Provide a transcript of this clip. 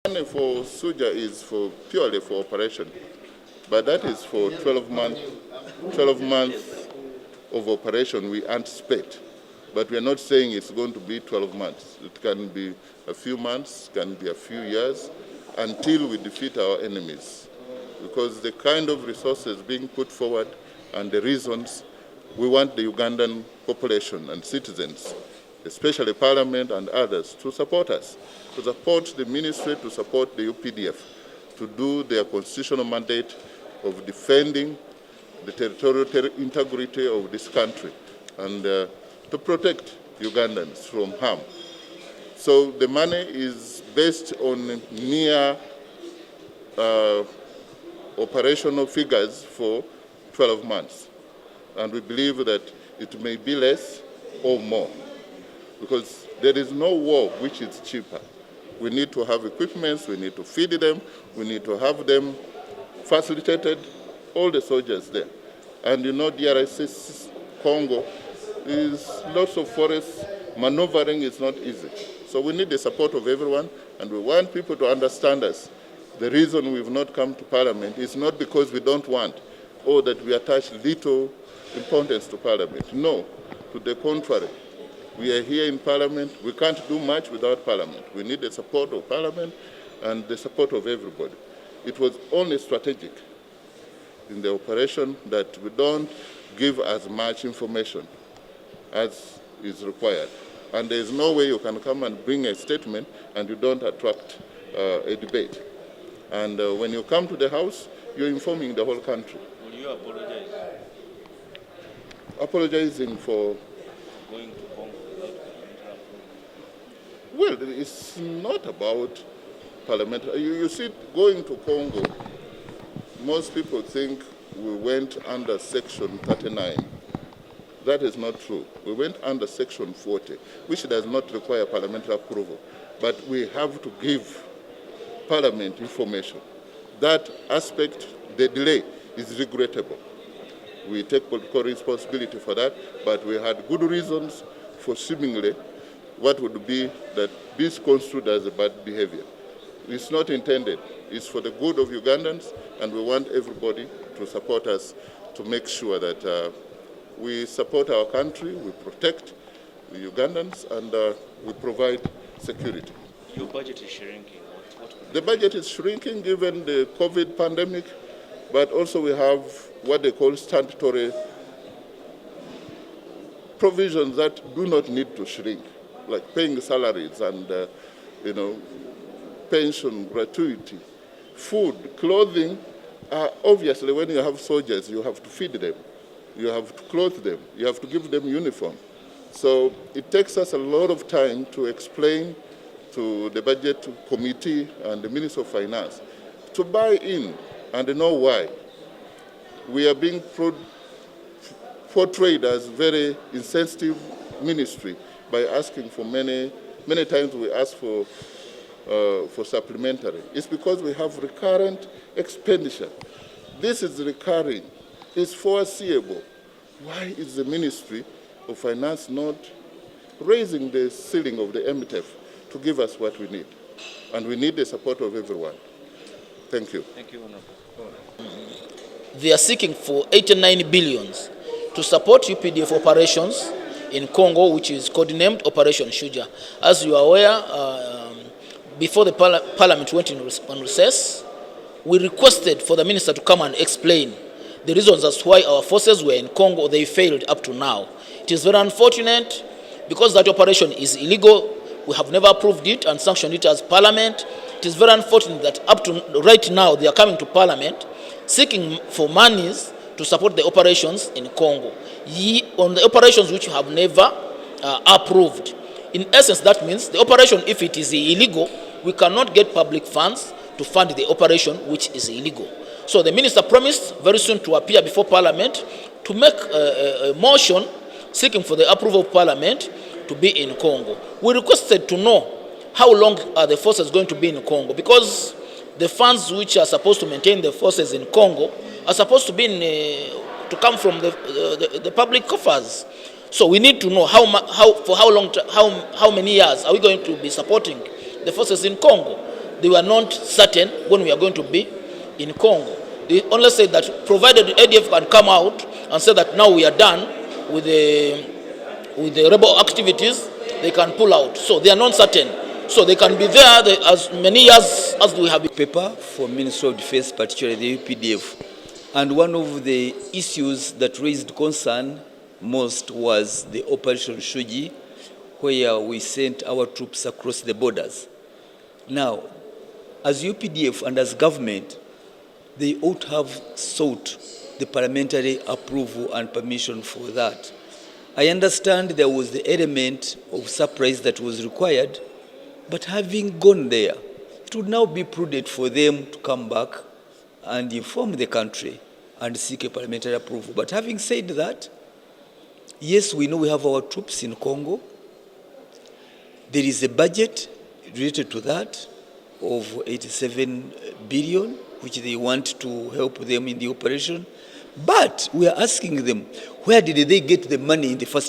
Money for Suja is purely for operation, but that is for 12 months of operation we anticipate. But we are not saying it's going to be 12 months. It can be a few months, can be a few years, until we defeat our enemies. Because the kind of resources being put forward and the reasons, we want the Ugandan population and citizens, especially Parliament and others, to support us, to support the ministry, to support the UPDF, to do their constitutional mandate of defending the territorial integrity of this country and to protect Ugandans from harm. So the money is based on near operational figures for 12 months. And we believe that it may be less or more, because there is no war which is cheaper. We need to have equipments, we need to feed them, we need to have them facilitated, all the soldiers there. And you know, DRC Congo is lots of forests, maneuvering is not easy. So we need the support of everyone, and we want people to understand us. The reason we've not come to Parliament is not because we don't want, or that we attach little importance to Parliament. No, to the contrary. We are here in Parliament. We can't do much without Parliament. We need the support of Parliament and the support of everybody. It was only strategic in the operation that we don't give as much information as is required. And there is no way you can come and bring a statement and you don't attract a debate. And when you come to the House, you're informing the whole country. Will you apologize? Apologizing for? Going to Congo. Well, it's not about parliamentary. You see, going to Congo, most people think we went under Section 39. That is not true. We went under Section 40, which does not require parliamentary approval. But we have to give Parliament information. That aspect, the delay, is regrettable. We take political responsibility for that, but we had good reasons for seemingly what would be that this construed as a bad behavior. It's not intended. It's for the good of Ugandans, and we want everybody to support us to make sure that we support our country, we protect the Ugandans, and we provide security. Your budget is shrinking. The budget is shrinking given the COVID pandemic, but also we have what they call statutory provisions that do not need to shrink, like paying salaries and pension, gratuity, food, clothing. Obviously, when you have soldiers, you have to feed them, you have to clothe them, you have to give them uniform. So it takes us a lot of time to explain to the budget committee and the Minister of Finance to buy in and know why. We are being portrayed as very insensitive ministry by asking for many times we ask for supplementary. It's because we have recurrent expenditure. This is recurring. It's foreseeable. Why is the Ministry of Finance not raising the ceiling of the MTF to give us what we need? And we need the support of everyone. Thank you. Thank you, Honorable. They are seeking for 89 billions to support UPDF operations in Congo, which is codenamed Operation Shuja. As you are aware, before the Parliament went on recess, we requested for the Minister to come and explain the reasons as to why our forces were in Congo. They failed up to now. It is very unfortunate because that operation is illegal. We have never approved it and sanctioned it as Parliament. It is very unfortunate that up to right now they are coming to Parliament seeking for monies to support the operations in Congo, on the operations which you have never approved. In essence, that means the operation, if it is illegal, we cannot get public funds to fund the operation which is illegal. So the Minister promised very soon to appear before Parliament to make a motion seeking for the approval of Parliament to be in Congo. We requested to know how long are the forces going to be in Congo, because the funds which are supposed to maintain the forces in Congo are supposed to be to come from the public coffers. So we need to know for how long, how many years are we going to be supporting the forces in Congo. they were not certain when we are going to be in Congo. They only said that provided the ADF can come out and say that now we are done with the rebel activities, they can pull out. So they are not certain. So they can be there as many years as we have. Paper for Ministry of Defense, particularly the UPDF. And one of the issues that raised concern most was the Operation Shuji, where we sent our troops across the borders. Now, as UPDF and as government, they ought to have sought the parliamentary approval and permission for that. I understand there was the element of surprise that was required, but having gone there, it would now be prudent for them to come back and inform the country and seek a parliamentary approval. But having said that, yes, we know we have our troops in Congo. There is a budget related to that of 87 billion, which they want to help them in the operation. But we are asking them, where did they get the money in the first